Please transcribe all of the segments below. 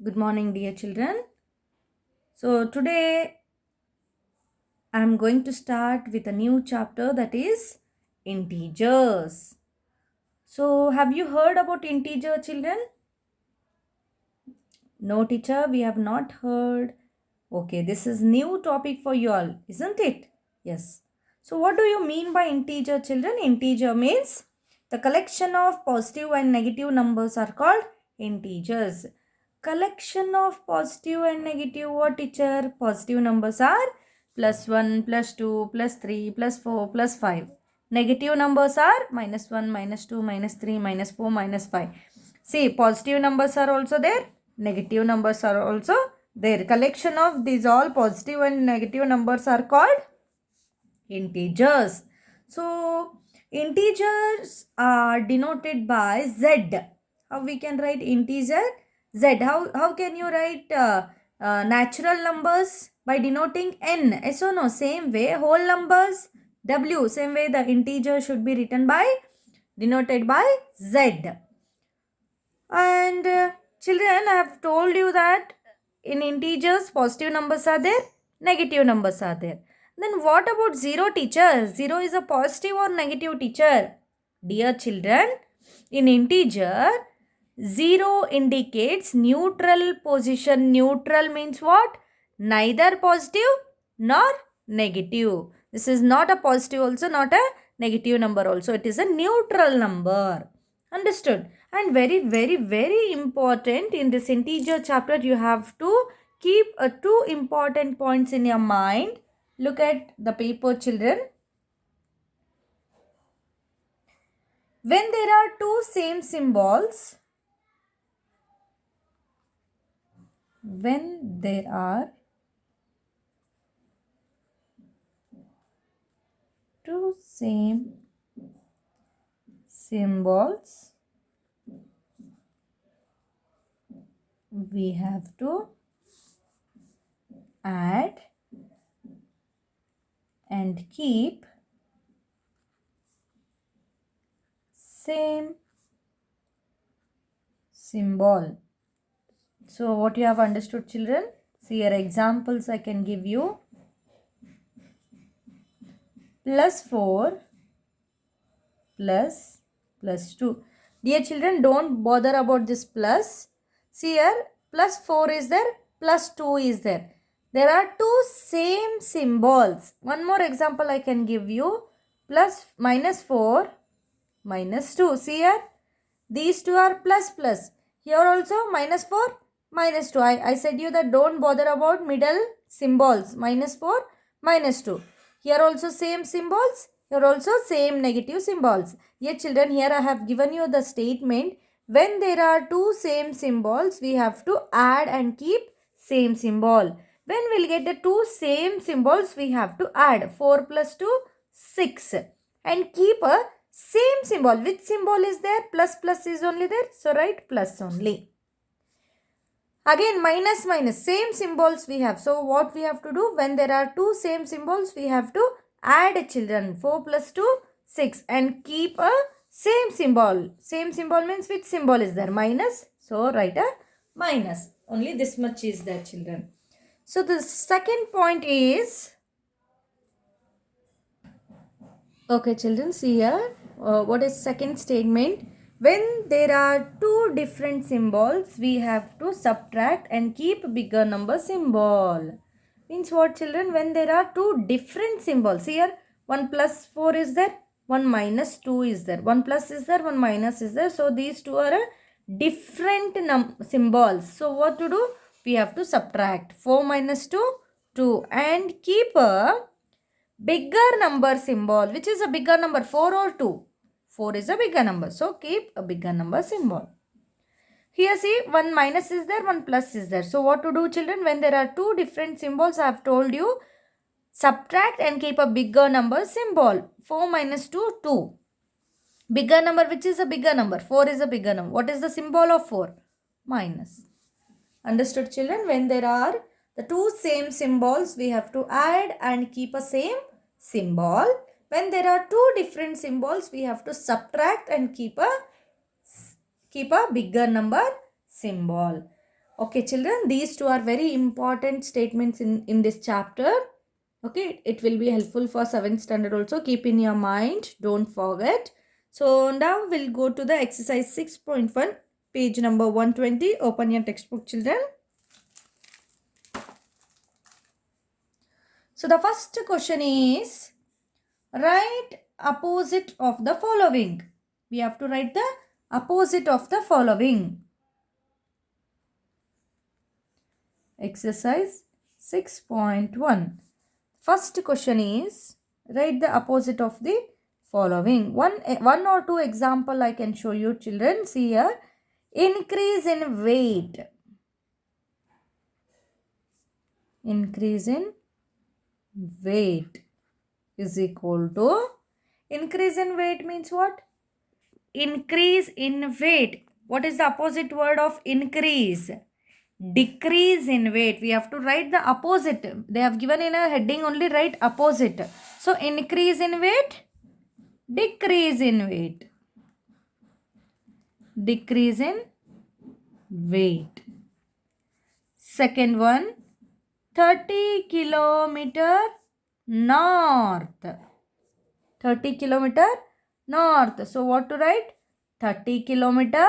Good morning, dear children. So, today I am going to start with a new chapter that is integers. So, have you heard about integer, children? No, teacher, we have not heard. Okay, this is new topic for you all, isn't it? Yes. So, what do you mean by integer, children? Integer means the collection of positive and negative numbers are called integers. Collection of positive and negative, what teacher? Positive numbers are plus 1, plus 2, plus 3, plus 4, plus 5. Negative numbers are minus 1, minus 2, minus 3, minus 4, minus 5. See, positive numbers are also there. Negative numbers are also there. Collection of these all positive and negative numbers are called integers. So, integers are denoted by Z. How we can write integer? Z. How can you write natural numbers? By denoting N. S or no? Same way. Whole numbers? W. Same way the integer should be written by, denoted by Z. And children, I have told you that in integers, positive numbers are there, negative numbers are there. Then what about 0, teacher? 0 is a positive or negative, teacher? Dear children, in integer, 0 indicates neutral position. Neutral means what? Neither positive nor negative. This is not a positive also, not a negative number also. It is a neutral number. Understood? And very important in this integer chapter, you have to keep two important points in your mind. Look at the paper, children. When there are two same symbols, when there are two same symbols, we have to add and keep same symbol. So what you have understood, children? See here examples I can give you. Plus 4 plus 2. Dear children, don't bother about this plus. See here, plus 4 is there, plus 2 is there. There are two same symbols. One more example I can give you. Plus minus 4 minus 2. See here, these two are plus plus. Here also minus 4 minus 2. I said you that don't bother about middle symbols. Minus 4 minus 2. Here also same symbols. Here also same negative symbols. Here children, here I have given you the statement. When there are two same symbols, we have to add and keep same symbol. When we'll get the two same symbols, we have to add 4 plus 2, 6. And keep a same symbol. Which symbol is there? Plus plus is only there. So write plus only. Again minus minus. Same symbols we have. So what we have to do? When there are two same symbols, we have to add, children. 4 plus 2, 6. And keep a same symbol. Same symbol means which symbol is there? Minus. So write a minus. Only this much is there, children. So the second point is, okay children, see here. What is second statement? When there are two different symbols, we have to subtract and keep bigger number symbol. Means what, children? When there are two different symbols. Here 1 plus 4 is there, 1 minus 2 is there. 1 plus is there, 1 minus is there. So these two are different symbols. So what to do? We have to subtract 4 minus 2, 2, and keep a bigger number symbol. Which is a bigger number, 4 or 2? 4 is a bigger number. So keep a bigger number symbol. Here see, one minus is there, one plus is there. So what to do, children? When there are two different symbols, I have told you, subtract and keep a bigger number symbol. 4 minus 2, 2. Bigger number, which is a bigger number? 4 is a bigger number. What is the symbol of 4? Minus. Understood, children? When there are the two same symbols, we have to add and keep a same symbol. When there are two different symbols, we have to subtract and keep a bigger number symbol. Okay, children, these two are very important statements in this chapter. Okay, it will be helpful for 7th standard also. Keep in your mind, don't forget. So now we'll go to the exercise 6.1, page number 120. Open your textbook, children. So the first question is, write opposite of the following. We have to write the opposite of the following. Exercise 6.1. First question is, write the opposite of the following. One or two example I can show you, children. See here. Increase in weight. Increase in weight is equal to, increase in weight means what? Increase in weight. What is the opposite word of increase? Decrease in weight. We have to write the opposite. They have given in a heading only, write opposite. So increase in weight, decrease in weight. Decrease in weight. Second one, 30 kilometer north. 30 kilometer north. So what to write? 30 kilometer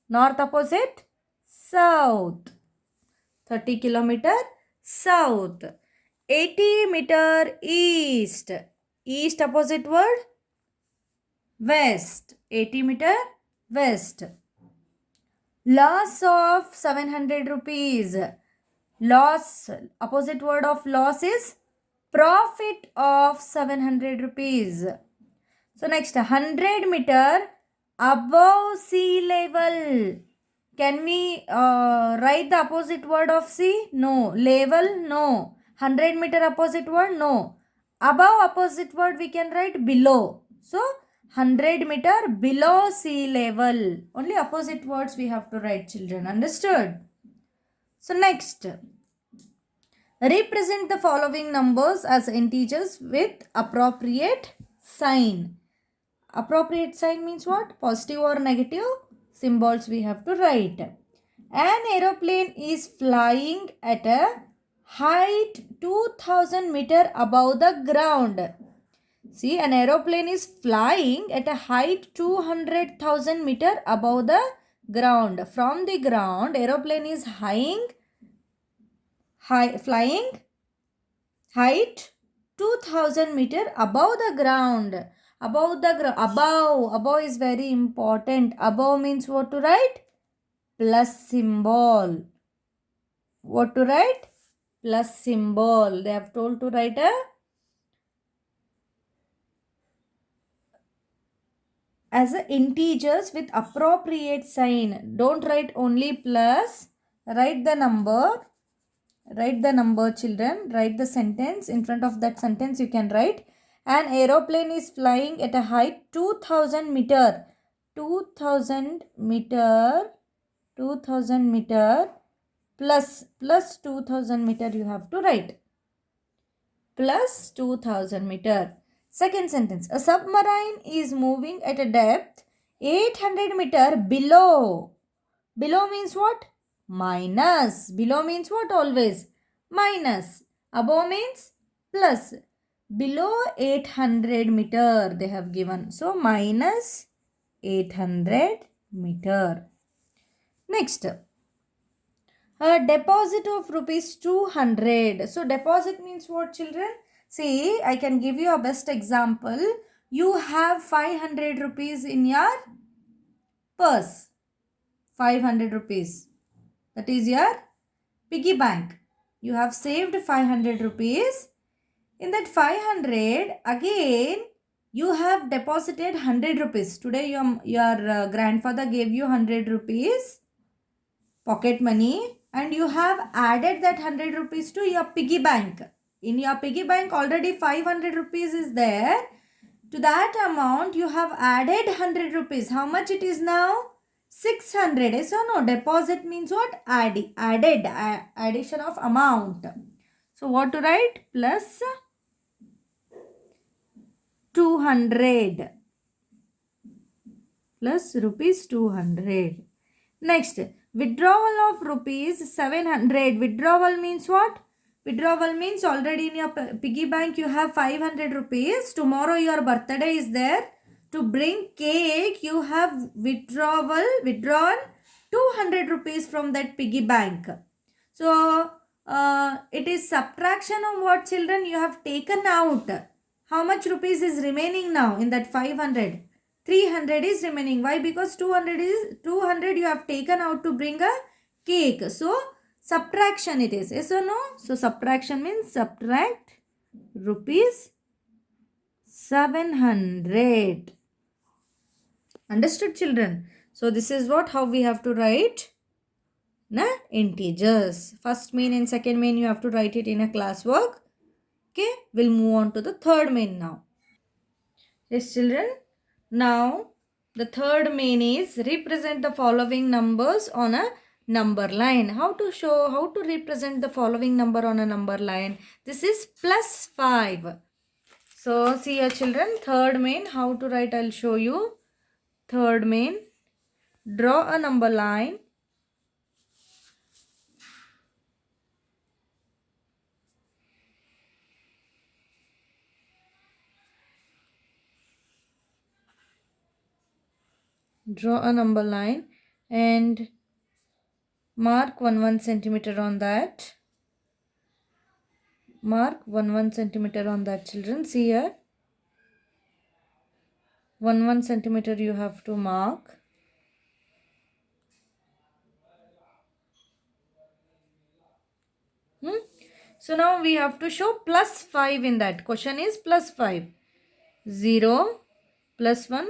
north opposite south. 30 kilometer south. 80 meter east. East opposite word west. 80 meter west. Loss of 700 rupees. Loss, opposite word of loss is profit of 700 rupees. So next, 100 meter above sea level. Can we write the opposite word of sea? No. Level? No. 100 meter opposite word? No. Above opposite word we can write below. So 100 meter below sea level. Only opposite words we have to write, children. Understood? So next, represent the following numbers as integers with appropriate sign. Appropriate sign means what? Positive or negative symbols we have to write. An aeroplane is flying at a height 2000 meter above the ground. See, an aeroplane is flying at a height 200,000 meter above the ground. From the ground, aeroplane is flying height 2000 meter above the ground. Above is very important. Above means what to write? Plus symbol. What to write? Plus symbol. They have told to write a as a integers with appropriate sign. Don't write only plus. Write the number. Write the number, children. Write the sentence. In front of that sentence you can write, an aeroplane is flying at a height 2000 meter. 2000 meter. 2000 meter plus 2000 meter you have to write. Plus 2000 meter. Second sentence. A submarine is moving at a depth 800 meter below. Below means what? Minus. Below means what always? Minus. Above means plus. Below 800 meter they have given. So minus 800 meter. Next. A deposit of rupees 200. So deposit means what, children? See, I can give you a best example. You have 500 rupees in your purse. 500 rupees. That is your piggy bank. You have saved 500 rupees. In that 500, again, you have deposited 100 rupees. Today, your grandfather gave you 100 rupees pocket money, and you have added that 100 rupees to your piggy bank. In your piggy bank, already 500 rupees is there. To that amount, you have added 100 rupees. How much it is now? 600. Yes or no? Deposit means what? Addition of amount. So what to write? Plus 200. Plus rupees 200. Next, Withdrawal of rupees 700. Withdrawal means what? Withdrawal means already in your piggy bank you have 500 rupees. Tomorrow your birthday is there. To bring cake you have withdrawn 200 rupees from that piggy bank. So it is subtraction of what, children? You have taken out. How much rupees is remaining now in that 500? 300 is remaining. Why? Because 200 you have taken out to bring a cake. So subtraction it is. Yes or no? So subtraction means subtract rupees 700. Understood, children? So this is what, how we have to write integers. First main and second main you have to write it in a classwork. Okay, we'll move on to the third main now. Yes, children. Now the third main is represent the following numbers on a number line. How to represent the following number on a number line? This is plus 5. So see here, children, third main, how to write, I'll show you. Third main, draw a number line. Draw a number line and mark 1 centimeter on that. Mark 1 centimeter on that, children. See here. 1 centimeter you have to mark. So now we have to show plus 5 in that. Question is plus 5. 0, plus 1,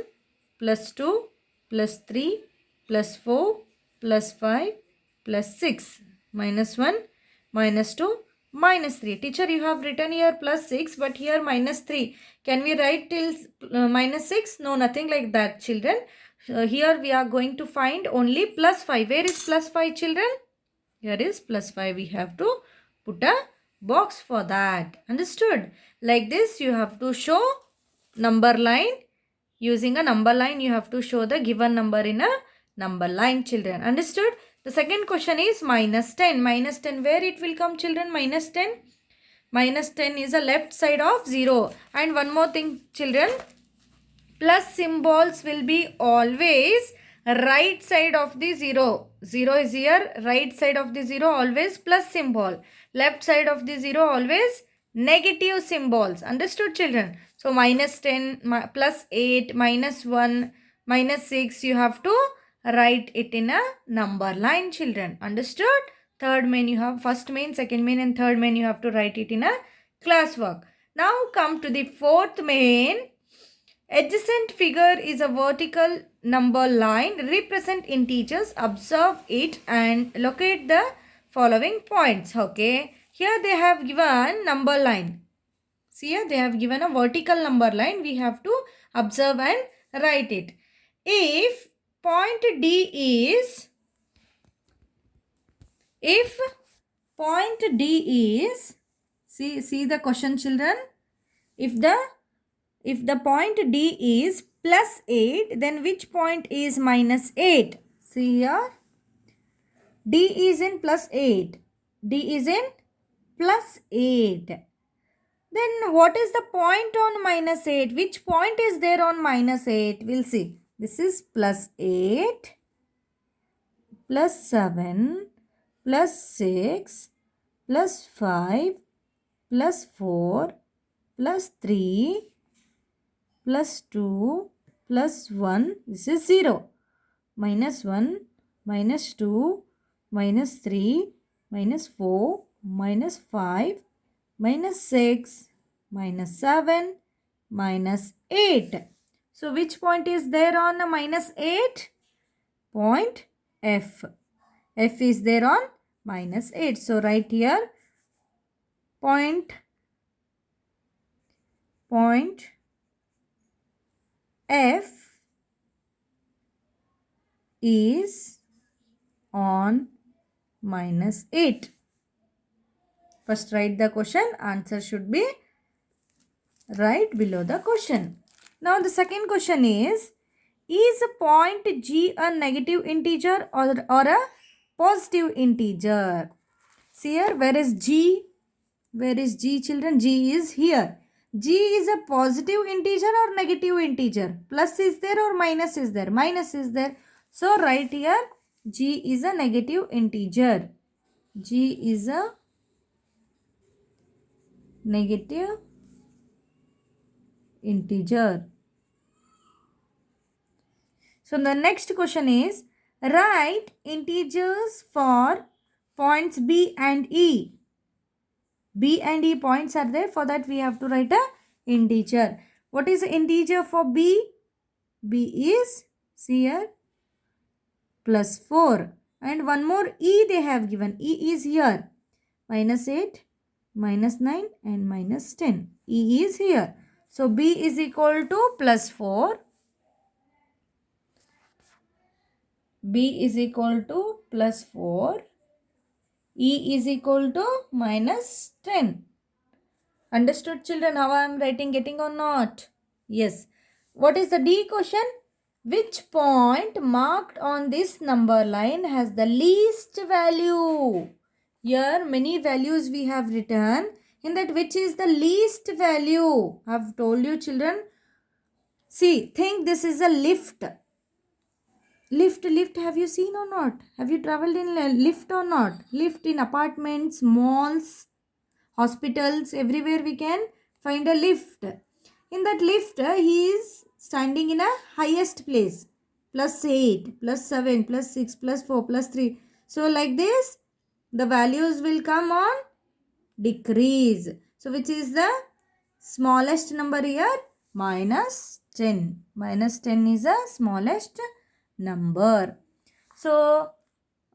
plus 2, plus 3, plus 4, plus 5, plus 6, minus 1, minus 2, minus 3. Teacher, you have written here plus 6, but here minus 3. Can we write till minus 6? No, nothing like that, children. Here we are going to find only plus 5. Where is plus 5, children? Here is plus 5. We have to put a box for that. Understood? Like this, you have to show number line. Using a number line, you have to show the given number in a number line, children. Understood? The second question is minus 10. Minus 10, where it will come, children? Minus 10. Minus 10 is the left side of 0. And one more thing, children. Plus symbols will be always right side of the 0. 0 is here. Right side of the 0 always plus symbol. Left side of the 0 always negative symbols. Understood, children? So minus 10, plus 8, minus 1, minus 6. You have to write it in a number line, children. Understood? Third main you have, first main, second main and third main you have to write it in a classwork. Now come to the fourth main. Adjacent figure is a vertical number line. Represent integers. Observe it and locate the following points. Okay. Here they have given number line. See here they have given a vertical number line. We have to observe and write it. If point D is, see the question, children. If the point D is plus 8, then which point is minus 8? See here. D is in plus 8. D is in plus 8. Then what is the point on minus 8? Which point is there on minus 8? We'll see. This is plus 8, plus 7, plus 6, plus 5, plus 4, plus 3, plus 2, plus 1. This is 0. Minus 1, minus 2, minus 3, minus 4, minus 5, minus 6, minus 7, minus 8. So which point is there on a minus 8? Point F. F is there on minus 8. So write here point F is on minus 8. First write the question. Answer should be right below the question. Now the second question is a point G a negative integer or a positive integer. See here, where is G? Where is G, children? G is here. G is a positive integer or negative integer? Plus is there or minus is there? Minus is there. So right here, G is a negative integer. G is a negative integer. So the next question is, write integers for points B and E. B and E points are there. For that we have to write a integer. What is integer for B? B is, see here, plus 4. And one more E they have given. E is here. Minus 8, minus 9 and minus 10. E is here. So B is equal to plus 4. B is equal to plus 4. E is equal to minus 10. Understood, children, how I am writing, getting or not? Yes. What is the D question? Which point marked on this number line has the least value? Here many values we have written. In that, which is the least value? I have told you, children. See, think this is a lift. Lift, have you seen or not? Have you traveled in a lift or not? Lift in apartments, malls, hospitals, everywhere we can find a lift. In that lift, he is standing in a highest place. Plus 8, plus 7, plus 6, plus 4, plus 3. So like this, the values will come on decrease. So which is the smallest number here? Minus 10. Minus 10 is the smallest number. So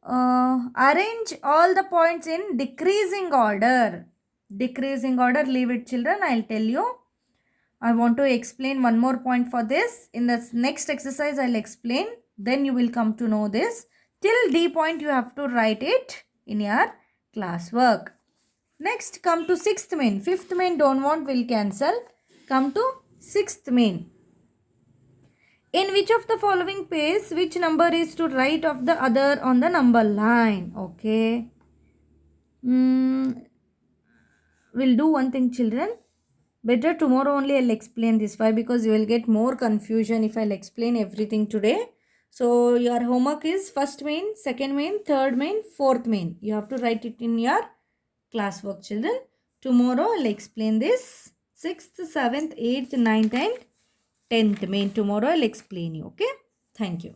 arrange all the points in decreasing order. Decreasing order, leave it, children. I'll tell you. I want to explain one more point for this. In the next exercise, I'll explain. Then you will come to know this. Till D point, you have to write it in your classwork. Next, come to sixth main. Fifth main, don't want, will cancel. Come to sixth main. In which of the following pairs, which number is to right of the other on the number line? Okay. We'll do one thing, children. Better tomorrow only I'll explain this. Why? Because you will get more confusion if I'll explain everything today. So your homework is first main, second main, third main, fourth main. You have to write it in your classwork, children. Tomorrow I'll explain this. 6th, 7th, 8th, 9th and 10th main. Tomorrow I'll explain you. Okay. Thank you.